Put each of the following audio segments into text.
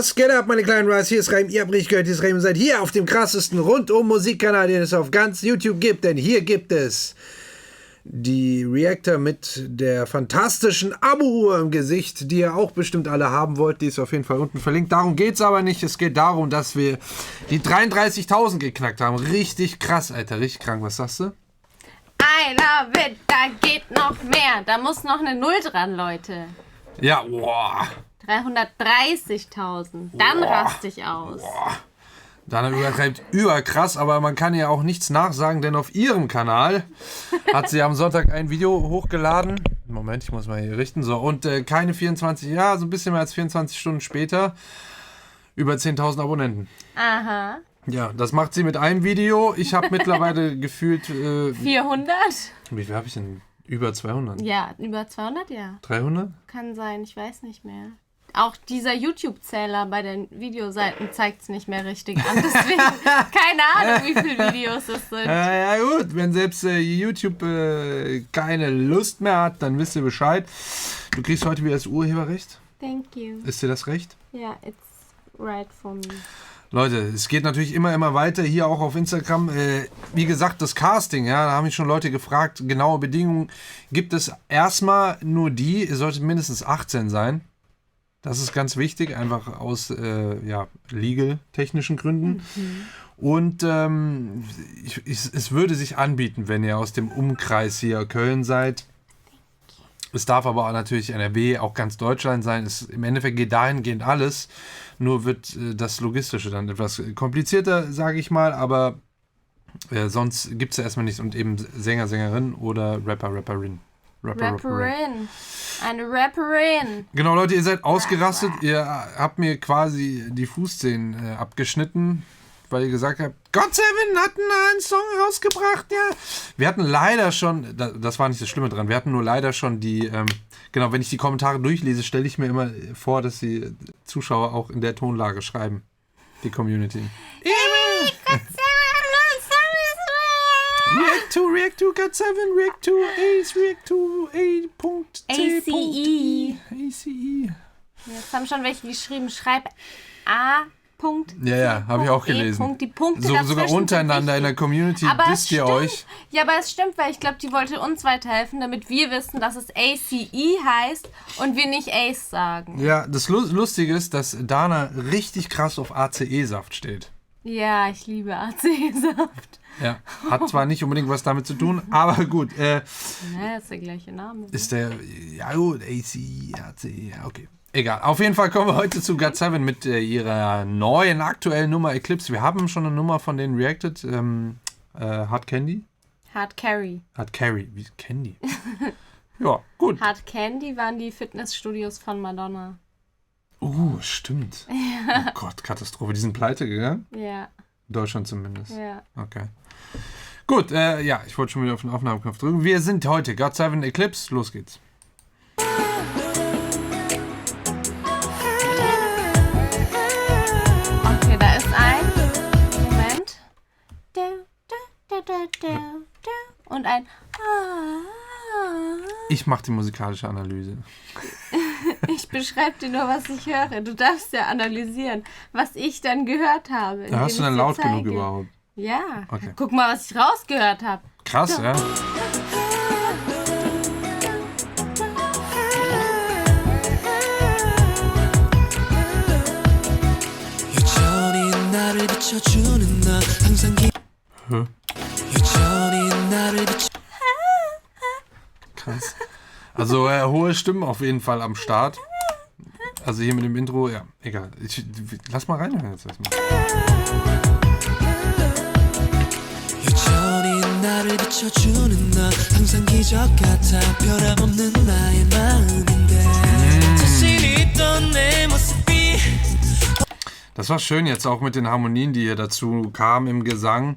Was geht ab, meine kleinen Ras? Hier ist Reim, ihr habt richtig gehört, hier ist Reim. Ihr seid hier auf dem krassesten Rundum-Musikkanal, den es auf ganz YouTube gibt. Denn hier gibt es die Reactor mit der fantastischen Abo-Uhr im Gesicht, die ihr auch bestimmt alle haben wollt. Die ist auf jeden Fall unten verlinkt. Darum geht es aber nicht. Es geht darum, dass wir die 33.000 geknackt haben. Richtig krass, Alter. Richtig krank. Was sagst du? I love it, da geht noch mehr. Da muss noch eine Null dran, Leute. Ja, boah. 330.000. Dann raste ich aus. Boah. Dana übertreibt überkrass, aber man kann ja auch nichts nachsagen, denn auf ihrem Kanal hat sie am Sonntag ein Video hochgeladen. Moment, ich muss mal hier richten. So, und keine 24, ja, so ein bisschen mehr als 24 Stunden später über 10.000 Abonnenten. Aha. Ja, das macht sie mit einem Video. Ich habe mittlerweile gefühlt... 400? Wie viel habe ich denn? Über 200? Ja, über 200, ja. 300? Kann sein, ich weiß nicht mehr. Auch dieser YouTube-Zähler bei den Videoseiten zeigt es nicht mehr richtig an. Deswegen keine Ahnung, wie viele Videos es sind. Ja gut, wenn selbst YouTube keine Lust mehr hat, dann wisst ihr Bescheid. Du kriegst heute wieder das Urheberrecht. Thank you. Ist dir das recht? Ja, it's right for me. Leute, es geht natürlich immer weiter, hier auch auf Instagram. Wie gesagt, das Casting, ja, da haben mich schon Leute gefragt, genaue Bedingungen. Gibt es erstmal nur die, ihr solltet mindestens 18 sein. Das ist ganz wichtig, einfach aus legal-technischen Gründen. Und es würde sich anbieten, wenn ihr aus dem Umkreis hier Köln seid. Es darf aber auch natürlich NRW, auch ganz Deutschland sein. Im Endeffekt geht dahingehend alles. Nur wird das Logistische dann etwas komplizierter, sage ich mal. Aber sonst gibt es ja erstmal nichts. Und eben Sänger, Sängerin oder Rapper, Rapperin. Rapperin. Eine Rapperin. Genau, Leute, ihr seid ausgerastet. Ihr habt mir quasi die Fußzehen abgeschnitten, weil ihr gesagt habt, God Seven hat einen Song rausgebracht, ja. Wir hatten leider schon, das war nicht das Schlimme dran, wir hatten nur leider schon die, wenn ich die Kommentare durchlese, stelle ich mir immer vor, dass die Zuschauer auch in der Tonlage schreiben. Die Community. React to God 7, React to Ace, React to A.C. ACE. Jetzt haben schon welche geschrieben, schreib A. Ja, habe ich auch gelesen. Die Punkte sogar untereinander in der Community disst ihr euch. Ja, aber es stimmt, weil ich glaube, die wollte uns weiterhelfen, damit wir wissen, dass es ACE heißt und wir nicht Ace sagen. Ja, das Lustige ist, dass Dana richtig krass auf ACE-Saft steht. Ja, ich liebe ACE-Saft. Ja, hat zwar nicht unbedingt was damit zu tun, aber gut. Ist der gleiche Name. Ist der, ja gut, ACE, ja, okay. Egal, auf jeden Fall kommen wir heute zu God 7 mit ihrer neuen, aktuellen Nummer Eclipse. Wir haben schon eine Nummer von denen reacted. Hard Candy? Hard Carry. Hard Carry, wie Candy? Ja, gut. Hard Candy waren die Fitnessstudios von Madonna. Stimmt. Ja. Oh Gott, Katastrophe. Die sind pleite gegangen? Ja. In Deutschland zumindest. Ja. Okay. Gut, ich wollte schon wieder auf den Aufnahmeknopf drücken. Wir sind heute God 7 Eclipse. Los geht's. Okay, da ist ein Moment. Und ein Ich mache die musikalische Analyse. Ich beschreibe dir nur, was ich höre. Du darfst ja analysieren, was ich dann gehört habe. Da hast du dann laut genug überhaupt? Ja. Okay. Guck mal, was ich rausgehört habe. Krass, ja. Krass. Also hohe Stimmen auf jeden Fall am Start. Also hier mit dem Intro, ja, egal. Lass mal reinhören jetzt erstmal. Das war schön jetzt auch mit den Harmonien, die hier dazu kamen im Gesang.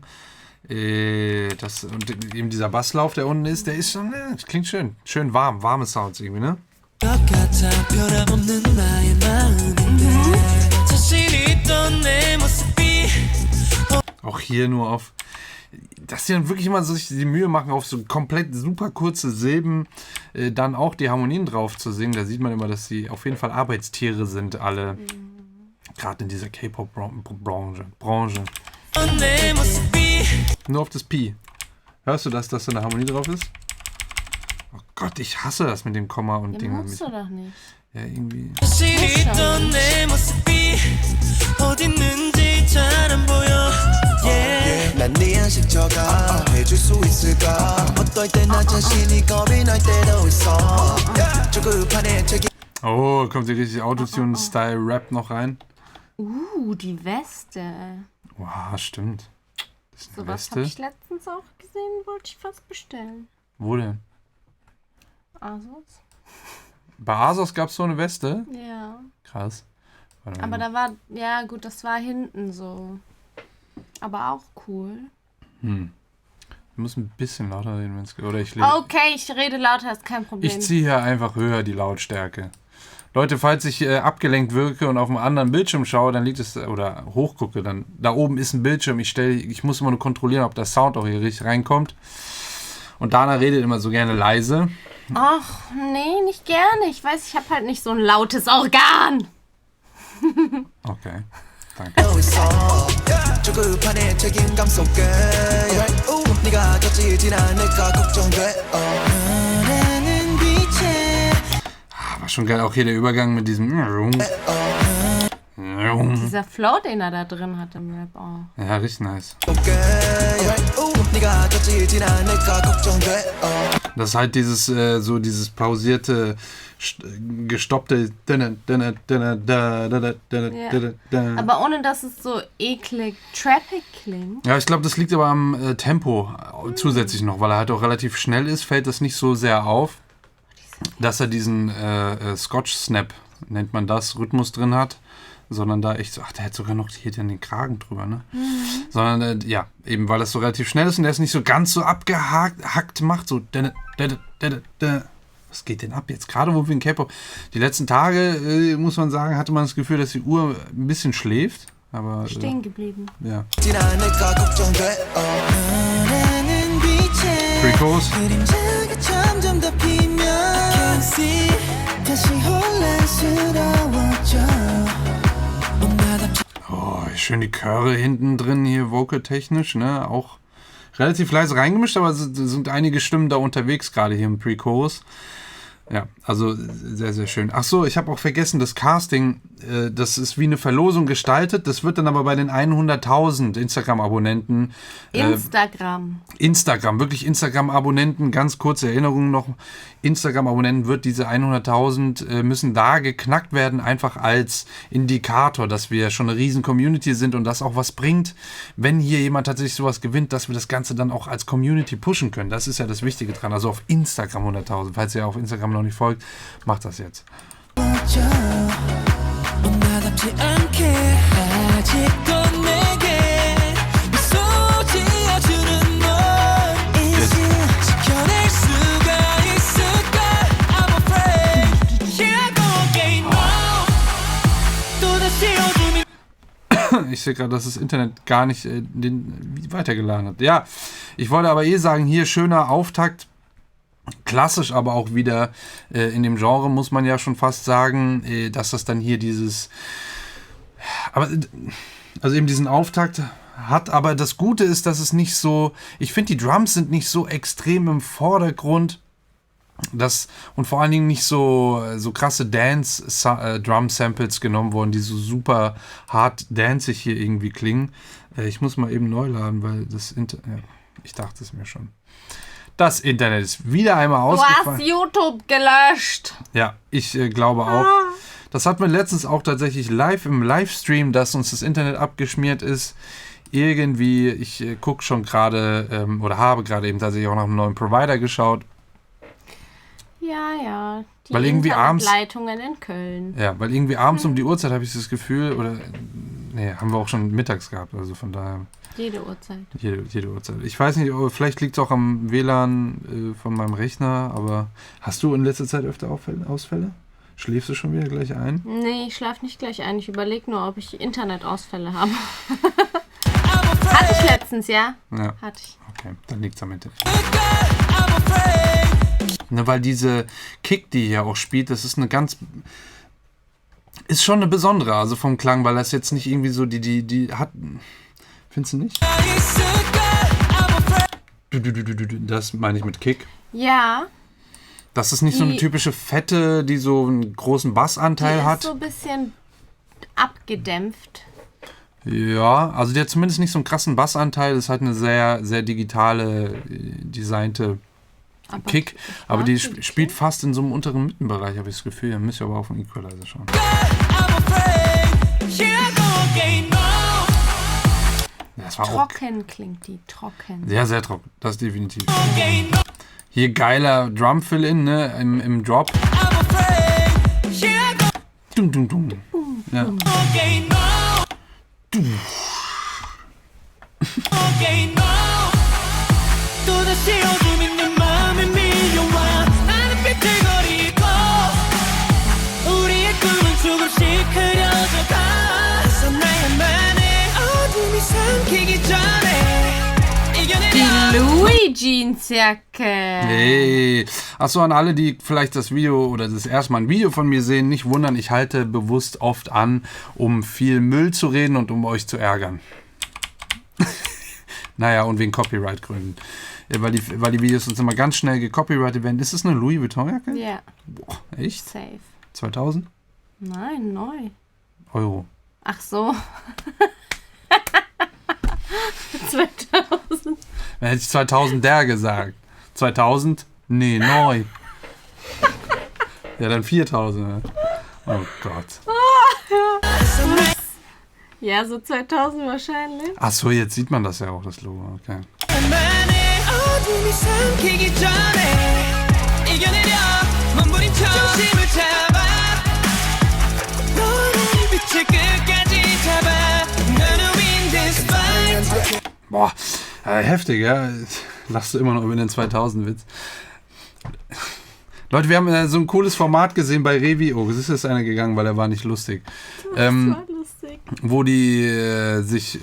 Und eben dieser Basslauf, der unten ist, der ist schon, das klingt schön. Schön warm, warme Sounds irgendwie, ne? Auch hier nur auf, dass sie dann wirklich mal so sich die Mühe machen, auf so komplett super kurze Silben dann auch die Harmonien drauf zu singen. Da sieht man immer, dass sie auf jeden Fall Arbeitstiere sind, alle. Gerade in dieser K-Pop-Branche. Nur auf das Pi. Hörst du, dass das so eine Harmonie drauf ist? Oh Gott, ich hasse das mit dem Komma und Den Ding. musst du doch nicht. Ja, irgendwie. 난네 양식처가 해줄 수 있을까 어떨 때 나 자신이 겁이 날 때도 있어 조급한 책임 Oh, kommt hier richtig Autotune-Style-Rap noch rein? Die Weste. Wow, stimmt. Das ist eine Sowas Weste. habe ich letztens auch gesehen, wollte ich fast bestellen. Wo denn? Asos? Bei Asos gab es so eine Weste? Ja. Krass. Warte mal. Aber da war, ja gut, das war hinten so. Aber auch cool. Wir müssen ein bisschen lauter reden, wenn es geht. Oder ich lese. Okay, ich rede lauter, ist kein Problem. Ich ziehe hier einfach höher die Lautstärke. Leute, falls ich abgelenkt wirke und auf einem anderen Bildschirm schaue, dann liegt es, oder hochgucke, dann da oben ist ein Bildschirm. Ich muss immer nur kontrollieren, ob der Sound auch hier richtig reinkommt. Und Dana redet immer so gerne leise. Ach, nee, nicht gerne. Ich weiß, ich habe halt nicht so ein lautes Organ. Okay, danke. 있어 조급한 책임감 속에 네가 곁이진 않을까 걱정돼 나는 빛에 War schon geil, auch hier der Übergang mit diesem. Dieser Flow, den er da drin hat im Rap auch. Ja, richtig nice. 속에 네가 곁이진 않을까 걱정돼 Das ist halt dieses, so dieses pausierte, gestoppte. Aber ohne, dass es so eklig trappig klingt. Ja, ich glaube, das liegt aber am Tempo zusätzlich noch, weil er halt auch relativ schnell ist, fällt das nicht so sehr auf, dass er diesen Scotch-Snap, nennt man das, Rhythmus drin hat, sondern da echt so, ach, der hat sogar noch hier den Kragen drüber, ne? Sondern, ja, eben, weil das so relativ schnell ist und der ist nicht so ganz so abgehackt macht, so, was geht denn ab jetzt? Gerade wo wir in K-Pop, die letzten Tage, muss man sagen, hatte man das Gefühl, dass die Uhr ein bisschen schläft, aber, Stehen geblieben. ja. 진 않을까 걱정돼 나는 빛에 Pre-Chorus. 그림자가 점점 더 피면 I can see 다시 혼란스러워져 Oh, schön die Chöre hinten drin hier, vocal-technisch, ne? Auch relativ leise reingemischt, aber es sind einige Stimmen da unterwegs, gerade hier im Pre-Chorus. Ja, also sehr, sehr schön. Ach so, ich habe auch vergessen, das Casting, das ist wie eine Verlosung gestaltet. Das wird dann aber bei den 100.000 Instagram-Abonnenten. Instagram, wirklich Instagram-Abonnenten. Ganz kurze Erinnerung noch. Instagram-Abonnenten wird diese 100.000 müssen da geknackt werden, einfach als Indikator, dass wir schon eine riesen Community sind und das auch was bringt, wenn hier jemand tatsächlich sowas gewinnt, dass wir das Ganze dann auch als Community pushen können. Das ist ja das Wichtige dran. Also auf Instagram 100.000. Falls ihr auf Instagram noch nicht folgt, macht das jetzt. 나답지 않게 아직도 내게 미소 지어주는 널 인식시켜낼 수가 있을까 I'm afraid Here I go again now 또다시 어둠이 Ich sehe gerade, dass das Internet gar nicht weitergeladen hat. Ja, ich wollte aber sagen, hier schöner Auftakt. Klassisch, aber auch wieder in dem Genre muss man ja schon fast sagen, dass das dann hier dieses, aber also eben diesen Auftakt hat, aber das Gute ist, dass es nicht so, ich finde die Drums sind nicht so extrem im Vordergrund, und vor allen Dingen nicht so krasse Dance-Drum-Samples genommen worden, die so super hart danceig hier irgendwie klingen. Ich muss mal eben neu laden, weil ich dachte es mir schon. Das Internet ist wieder einmal ausgefallen. Du hast YouTube gelöscht. Ja, ich glaube auch. Das hat man letztens auch tatsächlich live im Livestream, dass uns das Internet abgeschmiert ist. Irgendwie, ich gucke schon gerade oder habe gerade eben tatsächlich auch nach einem neuen Provider geschaut. Ja. Die Weil irgendwie Internetleitungen in Köln. Ja, weil irgendwie abends um die Uhrzeit habe ich das Gefühl, oder haben wir auch schon mittags gehabt, also von daher. Jede Uhrzeit. Jede Uhrzeit. Ich weiß nicht, vielleicht liegt es auch am WLAN von meinem Rechner, aber hast du in letzter Zeit öfter Ausfälle? Schläfst du schon wieder gleich ein? Nee, ich schlafe nicht gleich ein. Ich überlege nur, ob ich Internetausfälle habe. Hatte ich letztens, ja? Ja. Hatte ich. Okay, dann liegt es am Internet. Ne, weil diese Kick, die hier auch spielt, das ist eine ganz Ist schon eine besondere, also vom Klang, weil das jetzt nicht irgendwie so die hat. Findest du nicht? Das meine ich mit Kick. Ja. Das ist nicht so eine typische Fette, die so einen großen Bassanteil hat. Die ist so ein bisschen abgedämpft. Ja, also die hat zumindest nicht so einen krassen Bassanteil. Das hat eine sehr, sehr digitale, designte Kick. Aber die spielt fast in so einem unteren Mittenbereich, habe ich das Gefühl. Da müsst ihr aber auf den Equalizer schauen. Das war Trocken klingt die, trocken. sehr, sehr trocken. Das definitiv. Hier geiler Drum-Fill-In, ne? Im Drop. Dum, dum, dum. Ja. Die Louis Jeansjacke. Hey. Achso, an alle, die vielleicht das Video oder das erste Mal ein Video von mir sehen, nicht wundern, ich halte bewusst oft an, um viel Müll zu reden und um euch zu ärgern. Naja, und wegen Copyright-Gründen. Ja, weil die Videos uns immer ganz schnell gecopyrightet werden. Ist das eine Louis Vuitton-Jacke? Ja. Boah, echt? Safe. 2000 Nein, neu. Euro. Ach so. 2000. Dann hätte ich 2000er gesagt. 2000? Nee, neu. Ja, dann 4000. Oh Gott. Ja, so 2000 wahrscheinlich. Ach so, jetzt sieht man das ja auch, das Logo. Okay. Boah, heftig, ja. Lachst du immer noch über den 2000-Witz. Leute, wir haben so ein cooles Format gesehen bei Revi. Oh, es ist jetzt einer gegangen, weil er war nicht lustig. Das war lustig. Wo die sich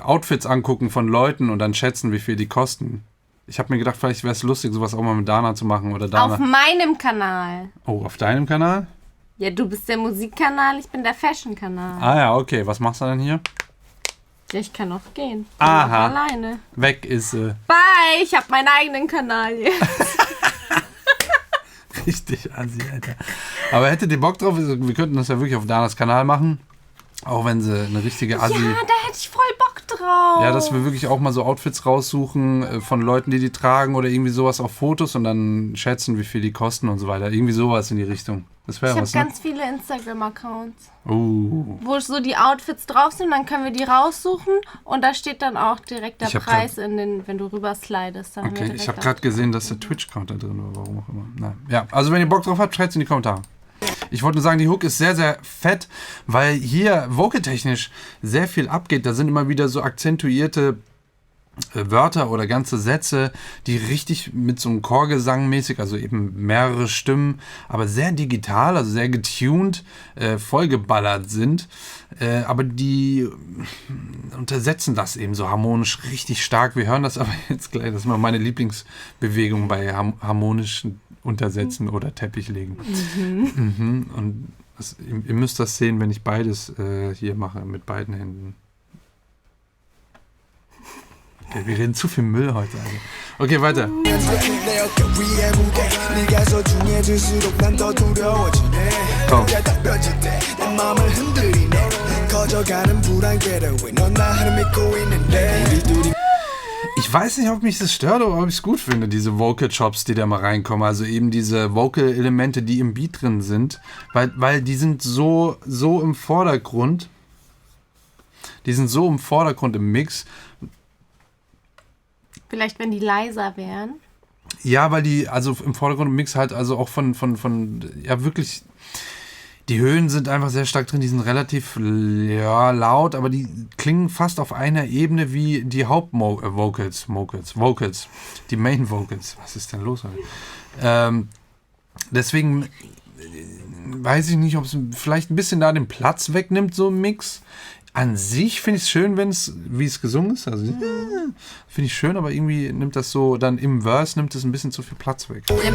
Outfits angucken von Leuten und dann schätzen, wie viel die kosten. Ich habe mir gedacht, vielleicht wäre es lustig, sowas auch mal mit Dana zu machen. Oder Dana. Auf meinem Kanal. Oh, auf deinem Kanal? Ja, du bist der Musikkanal, ich bin der Fashion-Kanal. Ah ja, okay. Was machst du denn hier? Ja, ich kann auch gehen. Ich bin Aha. auch alleine. Weg ist sie. Bye, ich habe meinen eigenen Kanal jetzt. Richtig assi, Alter. Aber hättet ihr Bock drauf? Wir könnten das ja wirklich auf Danas Kanal machen. Auch wenn sie eine richtige Assi... Ja, da hätte ich voll Bock drauf. Ja, dass wir wirklich auch mal so Outfits raussuchen von Leuten, die tragen oder irgendwie sowas auf Fotos und dann schätzen, wie viel die kosten und so weiter. Irgendwie sowas in die Richtung. Das wäre ich was, habe ne? ganz viele Instagram-Accounts, Oh. wo so die Outfits drauf sind, dann können wir die raussuchen und da steht dann auch direkt der Ich hab Preis wenn du rüber slidest. Dann haben wir Okay, direkt ich habe auch- gerade gesehen, dass der Twitch-Count da drin war, warum auch immer. Na, ja, also wenn ihr Bock drauf habt, schreibt es in die Kommentare. Ich wollte nur sagen, die Hook ist sehr, sehr fett, weil hier vocaltechnisch sehr viel abgeht. Da sind immer wieder so akzentuierte Wörter oder ganze Sätze, die richtig mit so einem Chorgesang mäßig, also eben mehrere Stimmen, aber sehr digital, also sehr getuned, vollgeballert sind. Aber die untersetzen das eben so harmonisch richtig stark. Wir hören das aber jetzt gleich. Das ist mal meine Lieblingsbewegung bei harmonischen Untersetzen oder Teppichlegen. Mhm. Und ihr müsst das sehen, wenn ich beides hier mache, mit beiden Händen. Okay, wir reden zu viel Müll heute. Alter. Okay, weiter. 내 어깨 위에 무게 네가 소중해질수록 난 더 두려워지네 네가 답변질 때 내 마음을 흔들리네 커져가는 불안 괴로움에 넌 나를 믿고 있는데 우리 둘이 Ich weiß nicht, ob mich das stört oder ob ich es gut finde, diese Vocal Chops, die da mal reinkommen. Also eben diese Vocal-Elemente, die im Beat drin sind. Weil die sind so im Vordergrund. Die sind so im Vordergrund im Mix. Vielleicht, wenn die leiser wären. Ja, weil die, also im Vordergrund im Mix halt, also auch von ja wirklich, die Höhen sind einfach sehr stark drin, die sind relativ laut, aber die klingen fast auf einer Ebene wie die Hauptvocals, die Main Vocals. Was ist denn los heute? Deswegen weiß ich nicht, ob es vielleicht ein bisschen da den Platz wegnimmt, so im Mix. An sich finde ich es schön, wie es gesungen ist. Also, finde ich schön, aber irgendwie nimmt das so, dann im Verse nimmt es ein bisschen zu viel Platz weg. Ja,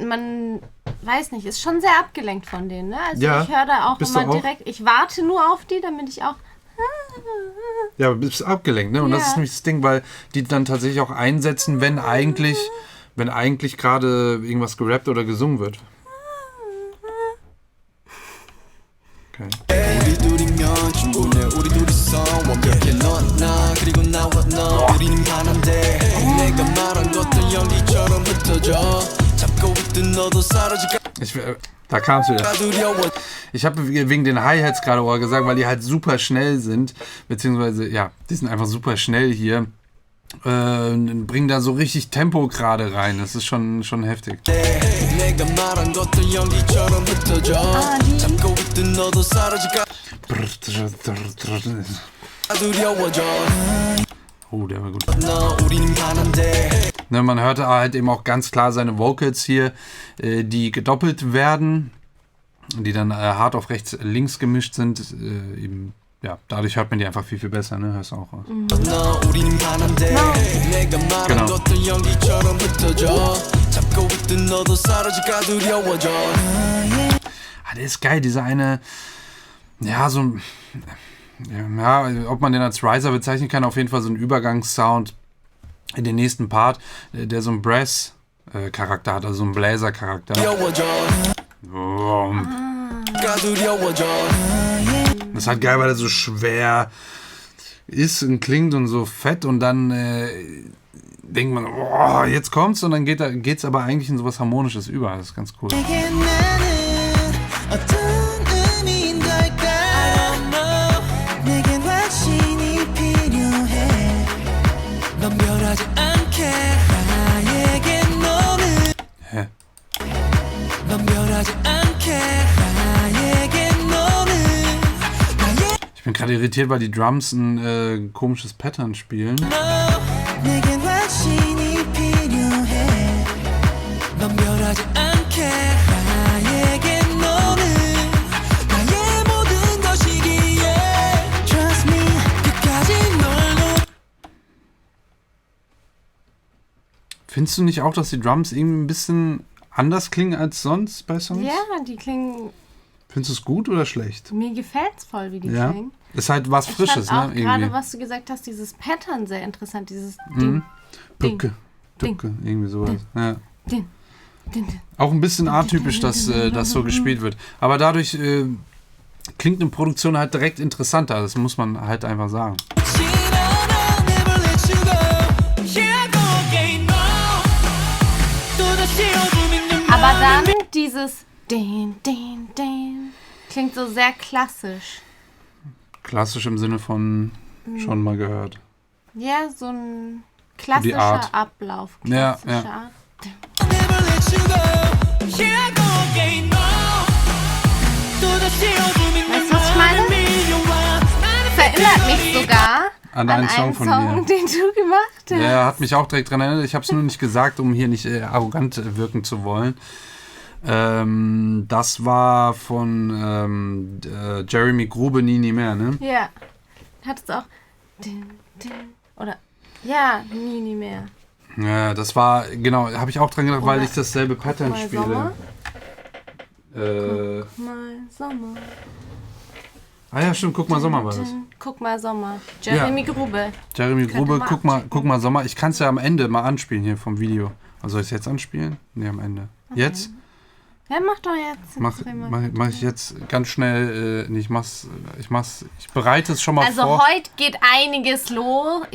man weiß nicht, ist schon sehr abgelenkt von denen, ne? Also Ja, ich höre da auch bist immer du auch? direkt, ich warte nur auf die, damit ich auch... Ja, aber du bist abgelenkt, ne? Und das Ja. ist nämlich das Ding, weil die dann tatsächlich auch einsetzen, wenn eigentlich gerade irgendwas gerappt oder gesungen wird. Okay. 우리 둘이면 충분해 우리 둘이서 완벽해 넌나 그리고 나와 너 우리는 하나인데 내가 말한 것들 연기처럼 흩어져 잡고 있던 너도 사라질까 Da kam's wieder. 두려워 Ich habe wegen den Hi-Hats gerade auch gesagt, weil die halt super schnell sind, beziehungsweise, ja, die sind einfach super schnell hier. Bringen da so richtig Tempo gerade rein. Das ist schon heftig. 내가 말한 것들 연기처럼 흩어져 잡고 있던 너도 사라질까 두려워져 Oh, der war gut. 너 우리는 하나인데 Ne, man hörte halt eben auch ganz klar seine Vocals hier, die gedoppelt werden, die dann hart auf rechts, links gemischt sind. Eben, ja, dadurch hört man die einfach viel, viel besser, ne? Hörst du auch aus. 너 우리는 하나인데 내가 말한 Genau. 것들 연기처럼 흩어져 잡고 있던 너도 사라질까 두려워져 Ah, der ist geil, dieser eine, ja, so ein, ja, ob man den als Riser bezeichnen kann, auf jeden Fall so ein Übergangssound in den nächsten Part, der so einen Brass-Charakter hat, also so einen Bläser-Charakter. 두려워져 두려워져 Das ist halt geil, weil er so schwer ist und klingt und so fett und dann denkt man, oh, jetzt kommt's und dann geht's aber eigentlich in sowas Harmonisches über. Das ist ganz cool. 내게 나는 어떤 의미인 걸까 I don't know 내겐 확신이 필요해 넌 변하지 않게 나에게 너는 Hä? 넌 변하지 않게 나에게 너는 나의 Ich bin gerade irritiert, weil die Drums ein komisches Pattern spielen. 너 내겐 확신이 필요해 넌 변하지 않게 나에게 너는 나의 모든 것이기에 Trust me 끝까지 널 Findest du nicht auch, dass die Drums irgendwie ein bisschen anders klingen als sonst bei Songs? Ja, die klingen... Findest du es gut oder schlecht? Mir gefällt's voll, wie die Ja. klingen. Ist halt was Ich Frisches, fand auch ne? gerade, Irgendwie. was du gesagt hast, dieses Pattern sehr interessant. Dieses Ducke, Ding. Ducke, irgendwie sowas. Ja. Ding. Auch ein bisschen atypisch, dass das so gespielt wird. Aber dadurch klingt eine Produktion halt direkt interessanter. Das muss man halt einfach sagen. 지나나 never let you go Yeah I go again no 또다시 어둠인 내 Aber 맘을 dann dieses den. Klingt so sehr klassisch. Klassisch im Sinne von schon mal gehört. Ja, so ein Die klassischer Art. Ablauf. Ja, Klassische ja. Art. never let you go Yeah I go again no 또다시 어둠인 내 Weißt du, was ich meine? 맘을 밀려와 Das erinnert mich sogar An einen Song von mir. den du gemacht hast. Ja, hat mich auch direkt dran erinnert. Ich habe es nur nicht gesagt, um hier nicht arrogant wirken zu wollen. Das war von Jeremy Grube, nie mehr, ne? Ja. Hat es auch oder ja, nie mehr. Ja, das war, genau, habe ich auch dran gedacht, weil Oder ich dasselbe Pattern Mal spiele. Sommer. Äh, Mal Sommer. ah ja, stimmt, guck mal Sommer war das. Guck mal Sommer. Jeremy Grube. Jeremy Könnte Grube, mal guck mal Sommer. Ich kann es ja am Ende mal anspielen hier vom Video. Also soll ich es jetzt anspielen? Ne, am Ende. Jetzt? Ja, mach doch jetzt. Mach ich jetzt ganz schnell. Nee, ich bereite es schon mal Also vor. heute geht einiges los.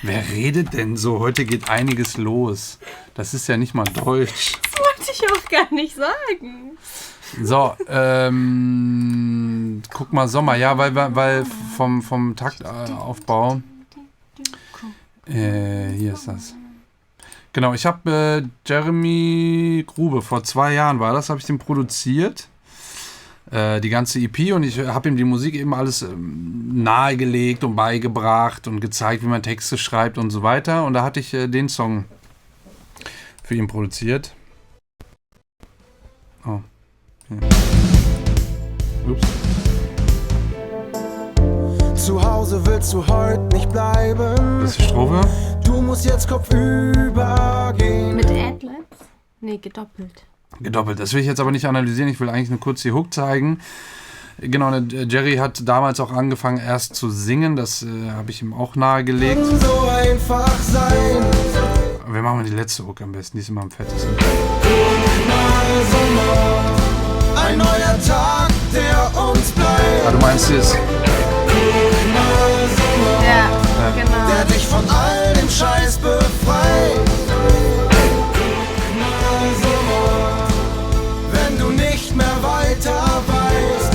Wer redet denn so? Heute geht einiges los. Das ist ja nicht mal Deutsch. Das wollte ich auch gar nicht sagen. So, guck mal Sommer. Ja, weil vom Taktaufbau. Hier ist das. Genau, ich habe Jeremy Grube, vor 2 Jahren war das, habe ich den produziert. Die ganze EP, und ich habe ihm die Musik eben alles nahegelegt und beigebracht und gezeigt, wie man Texte schreibt und so weiter. Und da hatte ich den Song für ihn produziert. Oh. Okay. Ups. zu Hause willst du heute nicht bleiben. Das ist die Strophe. Du musst jetzt kopfüber gehen. Mit Adlibs? Nee, gedoppelt. Gedoppelt. Das will ich jetzt aber nicht analysieren. Ich will eigentlich nur kurz die Hook zeigen. Genau, Jerry hat damals auch angefangen erst zu singen. Das habe ich ihm auch nahegelegt. So einfach sein. Wir machen mal die letzte Hook am besten. Die ist immer am fettesten. Ein neuer Tag, der uns bleibt. Ah, du meinst es? Ja, genau. Der dich von all dem Scheiß befreit. Wenn du nicht mehr weiter weißt.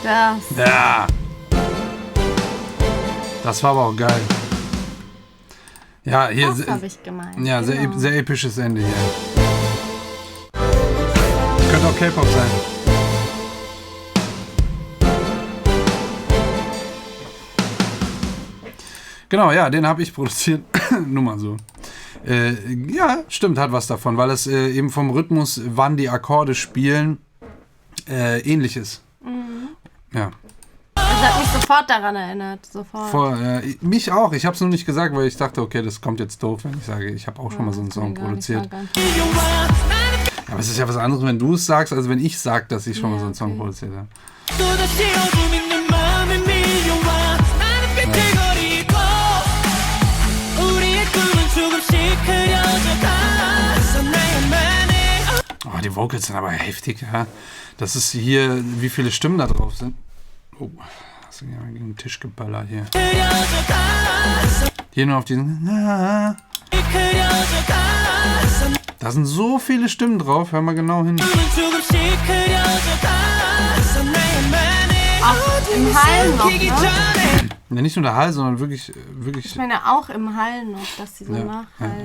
Das. Ja. Das war aber auch geil. Ja, hier. Das habe ich gemeint. Ja, genau. sehr episches Ende hier. Könnte auch K-Pop sein. Genau, ja, den habe ich produziert. Nur mal so. Ja, stimmt, hat was davon, weil es eben vom Rhythmus, wann die Akkorde spielen, ähnlich ist. Ja. Das hat mich sofort daran erinnert. Sofort. Mich auch. Ich habe es nur nicht gesagt, weil ich dachte, okay, das kommt jetzt doof, wenn ich sage, ich habe auch schon mal so einen Song produziert. Ja, aber es ist ja was anderes, wenn du es sagst, als wenn ich sage, dass ich schon mal so einen Song produziert habe. Oh, die Vocals sind aber heftig, ja. Das ist hier, wie viele Stimmen da drauf sind. Oh, hast du ja gegen den Tisch geballert hier. Hier nur auf diesen. Da sind so viele Stimmen drauf, hör mal genau hin. Auch im Hall noch, ne? Ja, nicht nur der Hall, sondern wirklich. Ich meine auch im Hall noch, dass die so nachhallen.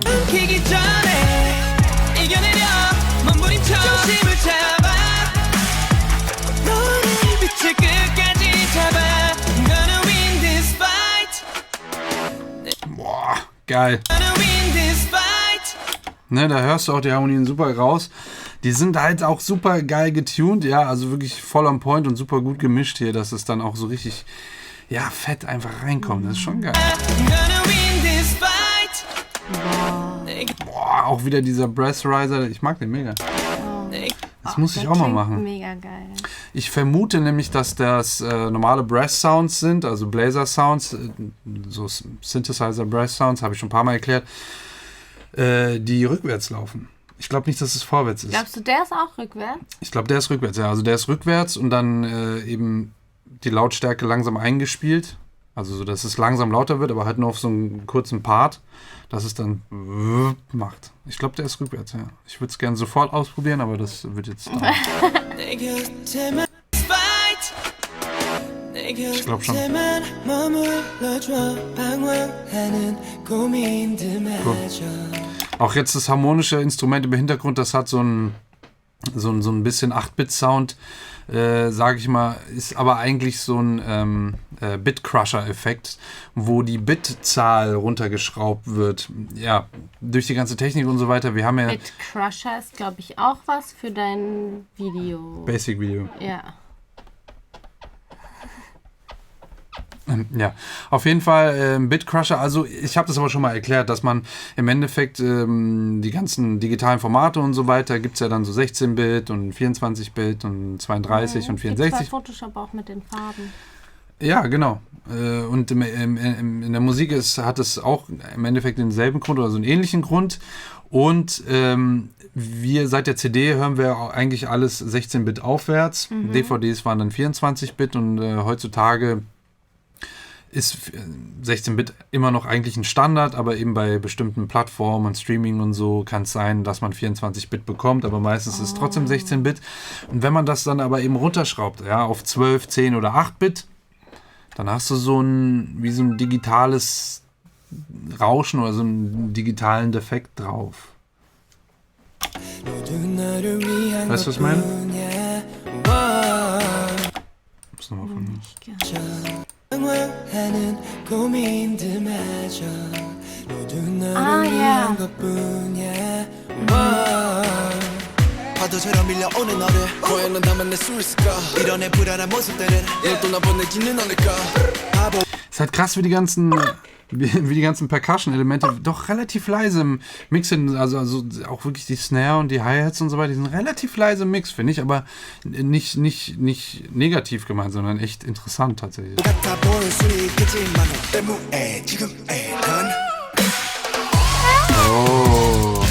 Boah, geil. Ne, da hörst du auch die Harmonien super raus. Die sind halt auch super geil getuned, ja, also wirklich voll on point und super gut gemischt hier, dass es dann auch so richtig, ja, fett einfach reinkommt. Das ist schon geil. Boah, auch wieder dieser Brass Riser, ich mag den mega. Das muss ich auch mal machen. Mega geil. Ich vermute nämlich, dass das normale Brass Sounds sind, also Blazer Sounds, so Synthesizer Brass Sounds, habe ich schon ein paar Mal erklärt, die rückwärts laufen. Ich glaube nicht, dass es vorwärts ist. Glaubst du, der ist auch rückwärts? Ich glaube, der ist rückwärts, ja. Also der ist rückwärts und dann eben die Lautstärke langsam eingespielt. Also so, dass es langsam lauter wird, aber halt nur auf so einen kurzen Part, dass es dann macht. Ich glaube, der ist rückwärts, ja. Ich würde es gerne sofort ausprobieren, aber das wird jetzt dauern. Ich glaube schon. Cool. Auch jetzt das harmonische Instrument im Hintergrund, das hat so ein bisschen 8-Bit-Sound, sage ich mal, ist aber eigentlich so ein Bit-Crusher-Effekt, wo die Bit-Zahl runtergeschraubt wird. Ja, durch die ganze Technik und so weiter. Wir haben ja Bit-Crusher ist, glaube ich, auch was für dein Video. Basic-Video. Ja. Ja, auf jeden Fall Bitcrusher, also ich habe das aber schon mal erklärt, dass man im Endeffekt die ganzen digitalen Formate und so weiter, gibt es ja dann so 16-Bit und 24-Bit und 32 und 64. Gibt's bei Photoshop auch mit den Farben. Ja, genau. Und in der Musik hat es auch im Endeffekt denselben Grund oder so einen ähnlichen Grund. Und wir seit der CD hören wir eigentlich alles 16-Bit aufwärts. DVDs waren dann 24-Bit und heutzutage ist 16-Bit immer noch eigentlich ein Standard, aber eben bei bestimmten Plattformen und Streaming und so kann es sein, dass man 24-Bit bekommt, aber meistens ist es trotzdem 16-Bit. Und wenn man das dann aber eben runterschraubt, ja, auf 12, 10 oder 8-Bit, dann hast du so ein digitales Rauschen oder so einen digitalen Defekt drauf. Weißt du, was ich meine? Muss nochmal von mir. Ah, ja. 파도처럼 밀려오는 너를 과연 넌 담아낼 수 있을까 이런 내 불안한 모습들은 널 또 나보내지는 않을까 바보 Ist halt krass, wie die ganzen Percussion-Elemente doch relativ leise im Mix sind. Also auch wirklich die Snare und die Hi-Hats und so weiter, die sind relativ leise im Mix, finde ich, aber nicht negativ gemeint, sondern echt interessant tatsächlich. 같아 보일 수 있겠지만 너 때문에 지금 넌 Oh,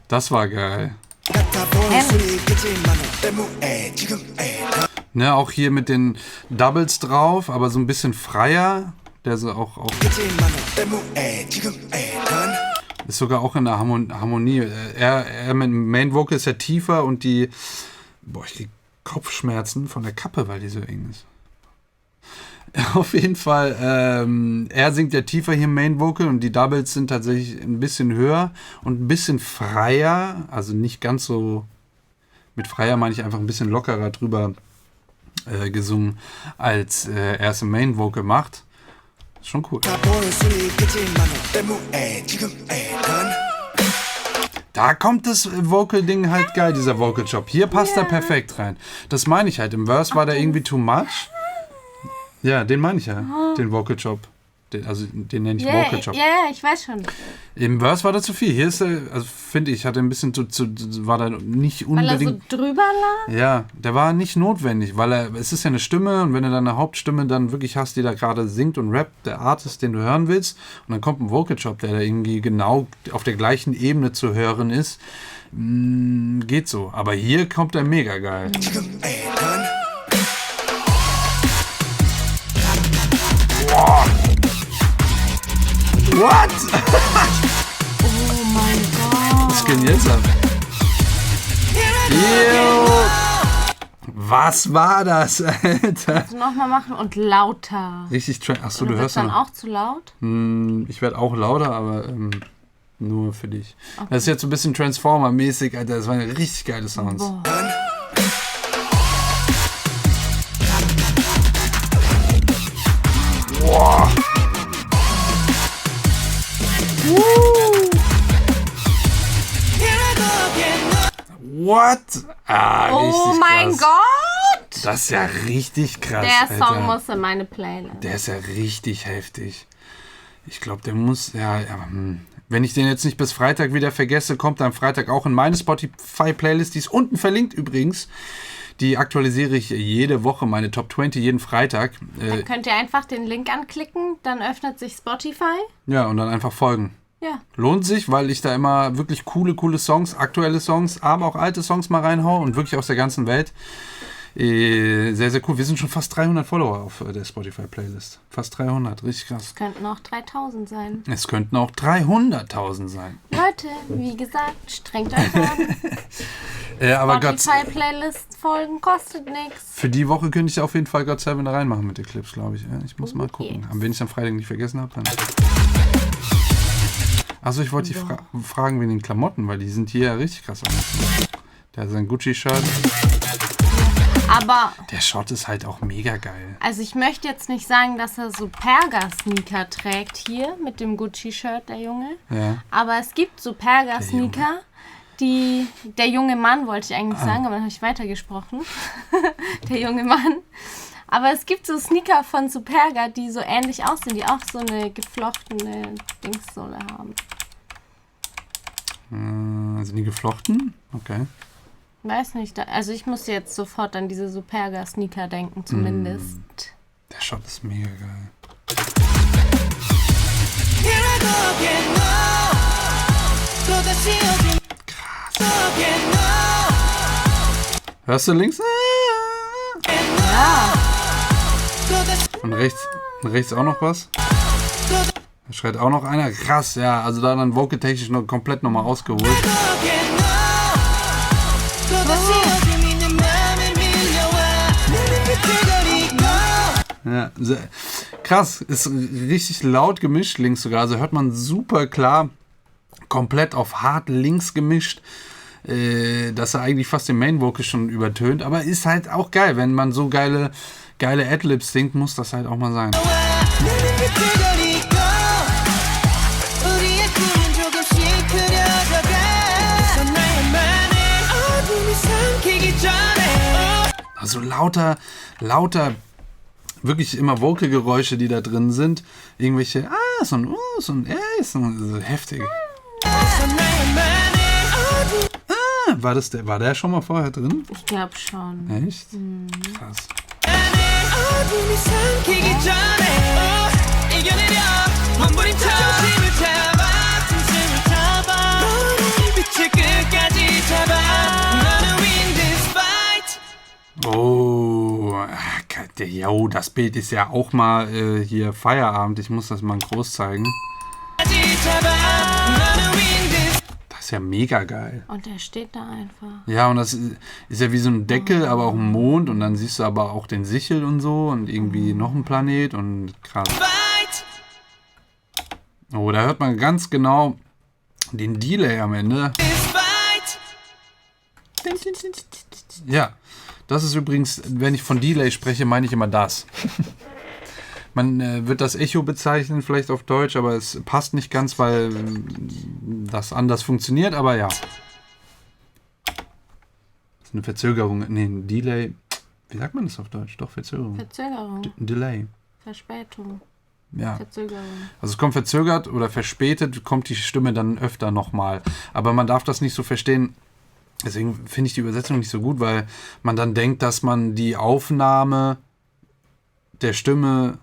das war geil. 같아 보일 수 있겠지만 너 때문에 지금 넌 Ne, auch hier mit den Doubles drauf, aber so ein bisschen freier. Der so auch 있겠지만 너 때문에 지금 넌 ist sogar auch in der Harmonie. Er mit dem Main Vocal ist ja tiefer und die, ich krieg Kopfschmerzen von der Kappe, weil die so eng ist. Auf jeden Fall, er singt ja tiefer hier im Main Vocal und die Doubles sind tatsächlich ein bisschen höher und ein bisschen freier, also nicht ganz so, mit freier meine ich einfach ein bisschen lockerer drüber gesungen, als er es im Main Vocal macht. Ist schon cool. 같아 보일 수 있겠지만 너 때문에 지금 넌 Da kommt das Vocal-Ding halt geil, dieser Vocal-Job. Hier passt er perfekt rein. Das meine ich halt. Im Verse war der irgendwie too much. Ja, den meine ich ja. Den Vocal-Job. Den nenne ich Vocal-Job. Ja, ich weiß schon. Im Verse war da zu viel. Hier ist er, also finde ich, hatte ein bisschen war da nicht Weil er unbedingt. so drüber lag? Ja, der war nicht notwendig, weil es ist ja eine Stimme und wenn du dann eine Hauptstimme dann wirklich hast, die da gerade singt und rappt, der Artist, den du hören willst, und dann kommt ein Vocal-Job, der da irgendwie genau auf der gleichen Ebene zu hören ist, geht so. Aber hier kommt er mega geil. 지금 넌 What? Oh mein Gott. Was geht denn jetzt ab? Ew. Was war das, Alter? Also nochmal machen und lauter. Richtig Achso, du Oder hörst wird's dann noch. auch zu laut? Ich werde auch lauter, aber nur für dich. Okay. Das ist jetzt so ein bisschen Transformer-mäßig, Alter. Das waren richtig geile Sounds. Boah. Boah. What? Oh richtig mein krass. Gott! Das ist ja richtig krass, Der Song Alter. muss in meine Playlist. Der ist ja richtig heftig. Ich glaube, der muss, wenn ich den jetzt nicht bis Freitag wieder vergesse, kommt er am Freitag auch in meine Spotify-Playlist. Die ist unten verlinkt übrigens. Die aktualisiere ich jede Woche, meine Top 20, jeden Freitag. Dann könnt ihr einfach den Link anklicken, dann öffnet sich Spotify. Ja, und dann einfach folgen. Ja. Lohnt sich, weil ich da immer wirklich coole Songs, aktuelle Songs, aber auch alte Songs mal reinhaue und wirklich aus der ganzen Welt. Sehr, sehr cool. Wir sind schon fast 300 Follower auf der Spotify-Playlist. Fast 300, richtig krass. Es könnten auch 3000 sein. Es könnten auch 300.000 sein. Leute, wie gesagt, strengt euch an. Aber Gott, Spotify-Playlist folgen kostet nichts. für die Woche könnte ich auf jeden Fall God 7 da reinmachen mit den Clips, glaube ich. Ich muss mal gucken. Yes. Am wenn ich am Freitag nicht vergessen habe, dann... Also ich wollte dich fragen wegen den Klamotten, weil die sind hier ja richtig krass angezogen. Der hat sein Gucci-Shirt. Aber, Der Shot ist halt auch mega geil. also ich möchte jetzt nicht sagen, dass er Superga-Sneaker trägt hier mit dem Gucci-Shirt, der Junge. Ja. Aber es gibt Superga-Sneaker, die... Der junge Mann wollte ich eigentlich sagen, aber dann habe ich weitergesprochen. Der junge Mann. Aber es gibt so Sneaker von Superga, die so ähnlich aussehen, die auch so eine geflochtene Dingssohle haben. Sind die geflochten? Okay. Weiß nicht, also ich muss jetzt sofort an diese Superga-Sneaker denken, zumindest. Der Shot ist mega geil. Krass. Hörst du links? Ja, Und rechts auch noch was? Da schreit auch noch einer. Krass, ja. Also da dann vocal-technisch noch komplett nochmal ausgeholt. Ja, krass. Ist richtig laut gemischt links sogar. Also hört man super klar. Komplett auf hart links gemischt. Dass er eigentlich fast den Main Vocal schon übertönt. Aber ist halt auch geil. Wenn man so geile Adlibs singt, muss das halt auch mal sein. 우리의 꿈은 조금씩 그려져가 나의 맘에 어둠이 Also lauter, wirklich immer Vocal-Geräusche, die da drin sind. Irgendwelche, so ein so heftig. War der schon mal vorher drin? Ich glaube schon. Echt? Krass. Oh, das Bild ist ja auch mal hier Feierabend. Ich muss das mal groß zeigen. Das ist ja mega geil. Und der steht da einfach. Ja, und das ist ja wie so ein Deckel, aber auch ein Mond. Und dann siehst du aber auch den Sichel und so. Und irgendwie noch ein Planet und krass. Oh, da hört man ganz genau den Delay am Ende. Ja, das ist übrigens, wenn ich von Delay spreche, meine ich immer das. Man wird das Echo bezeichnen, vielleicht auf Deutsch, aber es passt nicht ganz, weil das anders funktioniert, aber ja. Das ist eine Verzögerung, nee, ein Delay. Wie sagt man das auf Deutsch? Doch, Verzögerung. Verzögerung. Delay. Verspätung. Ja. Verzögerung. Also es kommt verzögert oder verspätet, kommt die Stimme dann öfter nochmal. Aber man darf das nicht so verstehen. Deswegen finde ich die Übersetzung nicht so gut, weil man dann denkt, dass man die Aufnahme der Stimme,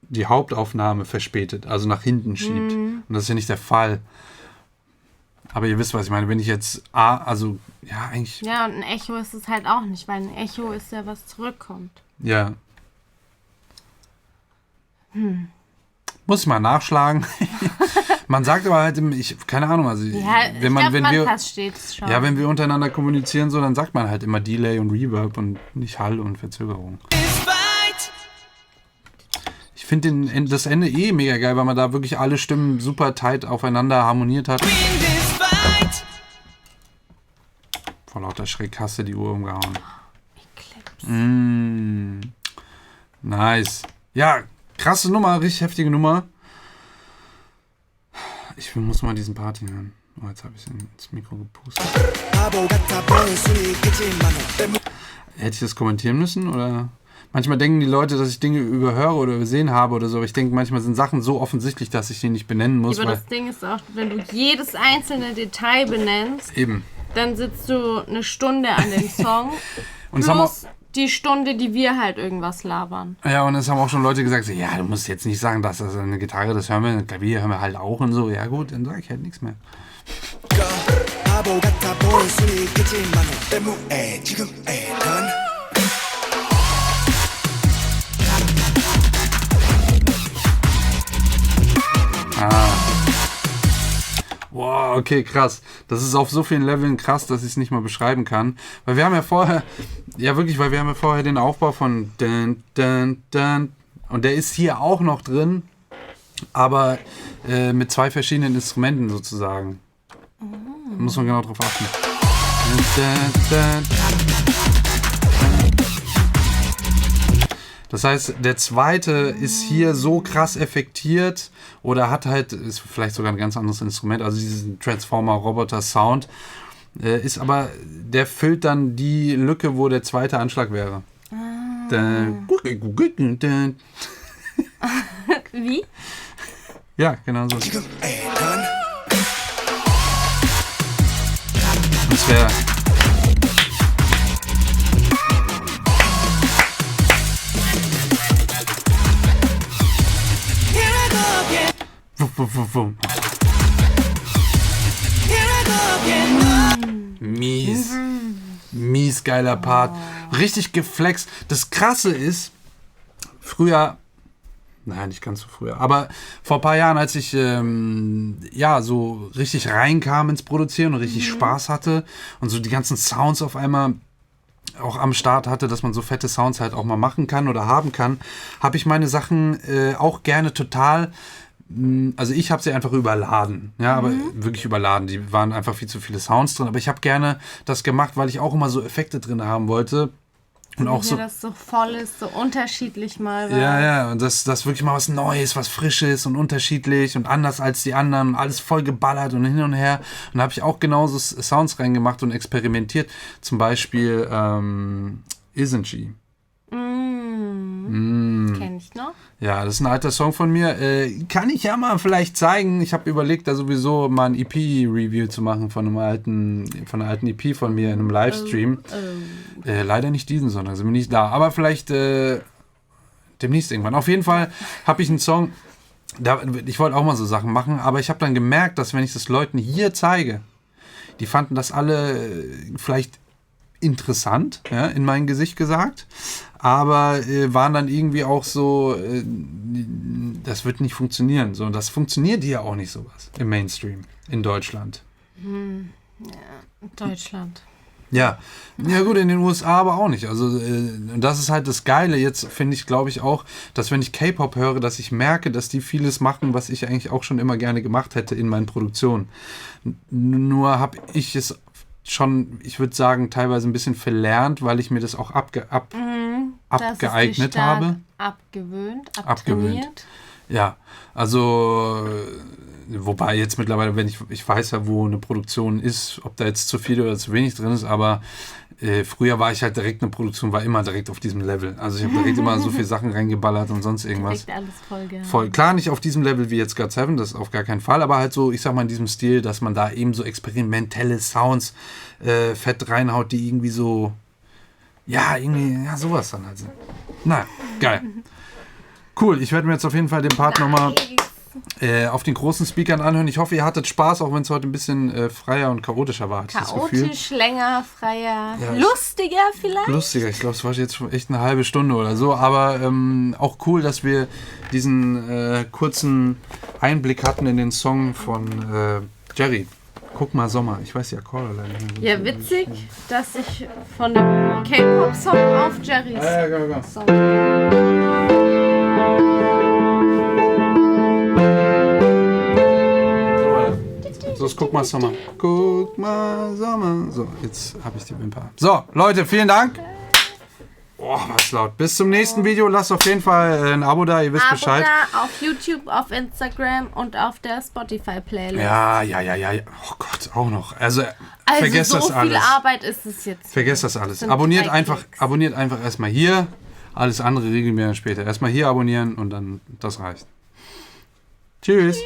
die Hauptaufnahme verspätet, also nach hinten schiebt. Und das ist ja nicht der Fall. Aber ihr wisst, was ich meine. Wenn ich jetzt eigentlich. Ja, und ein Echo ist es halt auch nicht, weil ein Echo ist ja, was zurückkommt. Ja. Muss ich mal nachschlagen. Man sagt aber halt, keine Ahnung, also wenn wir untereinander kommunizieren, so, dann sagt man halt immer Delay und Reverb und nicht Hall und Verzögerung. Ich finde das Ende mega geil, weil man da wirklich alle Stimmen super tight aufeinander harmoniert hat. Vor lauter Schreck hast du die Uhr umgehauen. Nice. Ja, krasse Nummer, richtig heftige Nummer. Ich muss mal diesen Part hören. Oh, jetzt habe ich ins Mikro gepustet. Hätte ich das kommentieren müssen? Oder? Manchmal denken die Leute, dass ich Dinge überhöre oder übersehen habe oder so. Aber ich denke, manchmal sind Sachen so offensichtlich, dass ich die nicht benennen muss. Aber das Ding ist auch, wenn du jedes einzelne Detail benennst, dann sitzt du eine Stunde an dem Song. Und plus die Stunde, die wir halt irgendwas labern. Ja, und es haben auch schon Leute gesagt, ja, du musst jetzt nicht sagen, dass das eine Gitarre, das hören wir, ein Klavier hören wir halt auch und so. Ja gut, dann sage ich halt nichts mehr. Wow, okay, krass. Das ist auf so vielen Leveln krass, dass ich es nicht mal beschreiben kann. Weil wir haben ja vorher, den Aufbau von dun, dun, dun, und der ist hier auch noch drin, aber mit zwei verschiedenen Instrumenten sozusagen. Da muss man genau drauf achten. Das heißt, der zweite ist hier so krass effektiert oder ist vielleicht sogar ein ganz anderes Instrument, also diesen Transformer-Roboter-Sound, ist aber, der füllt dann die Lücke, wo der zweite Anschlag wäre. Wie? Ja, genau so. Das wäre... Mies geiler Part. Richtig geflext. Das Krasse ist, früher, nein, nicht ganz so früher, aber vor ein paar Jahren, als ich so richtig reinkam ins Produzieren und richtig Spaß hatte und so die ganzen Sounds auf einmal auch am Start hatte, dass man so fette Sounds halt auch mal machen kann oder haben kann, habe ich meine Sachen auch gerne total, also ich habe sie einfach überladen, ja, aber wirklich überladen, die waren einfach viel zu viele Sounds drin, aber ich habe gerne das gemacht, weil ich auch immer so Effekte drin haben wollte. Und auch so, das so voll ist, so unterschiedlich mal war. Ja, und das wirklich mal was Neues, was Frisches und unterschiedlich und anders als die anderen, alles voll geballert und hin und her. Und da habe ich auch genauso Sounds reingemacht und experimentiert. Zum Beispiel, Isn't She. Kenn ich noch. Ja, das ist ein alter Song von mir. Kann ich ja mal vielleicht zeigen. Ich habe überlegt, da sowieso mal ein EP-Review zu machen von einer alten EP von mir in einem Livestream. Leider nicht diesen Sonntag, sind wir nicht da. Aber vielleicht demnächst irgendwann. Auf jeden Fall habe ich einen Song, ich wollte auch mal so Sachen machen, aber ich habe dann gemerkt, dass wenn ich das Leuten hier zeige, die fanden das alle vielleicht interessant, ja, in mein Gesicht gesagt, aber waren dann irgendwie auch so, das wird nicht funktionieren. So, das funktioniert hier auch nicht sowas im Mainstream in Deutschland. Deutschland. Ja, gut, in den USA aber auch nicht. Also das ist halt das Geile jetzt, finde ich, glaube ich auch, dass wenn ich K-Pop höre, dass ich merke, dass die vieles machen, was ich eigentlich auch schon immer gerne gemacht hätte in meinen Produktionen. Nur habe ich es schon, ich würde sagen, teilweise ein bisschen verlernt, weil ich mir das auch abgeeignet habe. Abgewöhnt. Ja, also wobei jetzt mittlerweile, wenn ich weiß ja, wo eine Produktion ist, ob da jetzt zu viel oder zu wenig drin ist, aber früher war ich halt direkt, eine Produktion war immer direkt auf diesem Level. Also ich habe direkt immer so viele Sachen reingeballert und sonst irgendwas. Direkt alles voll gehabt. Voll. Klar, nicht auf diesem Level wie jetzt God 7, das auf gar keinen Fall, aber halt so, ich sag mal in diesem Stil, dass man da eben so experimentelle Sounds fett reinhaut, die irgendwie so, sowas dann halt sind. Na, geil. Cool, ich werde mir jetzt auf jeden Fall den Part nochmal auf den großen Speakern anhören. Ich hoffe, ihr hattet Spaß, auch wenn es heute ein bisschen freier und chaotischer war. Chaotisch, länger, freier, lustiger vielleicht? Lustiger, ich glaube, es war jetzt schon echt eine halbe Stunde oder so, aber auch cool, dass wir diesen kurzen Einblick hatten in den Song von Jerry. Guck mal, Sommer. Ich weiß die Akkorde leider nicht. Ja, witzig, dass ich von dem K-Pop-Song auf Jerrys Song. So, guck mal, Sommer. Guck mal, Sommer. So, jetzt habe ich die Wimper. So, Leute, vielen Dank. Oh, was laut. Bis zum nächsten Video. Lasst auf jeden Fall ein Abo da, ihr wisst Bescheid. Da auf YouTube, auf Instagram und auf der Spotify-Playlist. Ja. Oh Gott, auch noch. Also vergesst so das alles. viel Arbeit ist es jetzt. Vergesst das alles. Abonniert einfach erstmal hier. Alles andere regeln wir dann später. Erstmal hier abonnieren und dann, das reicht. Tschüss.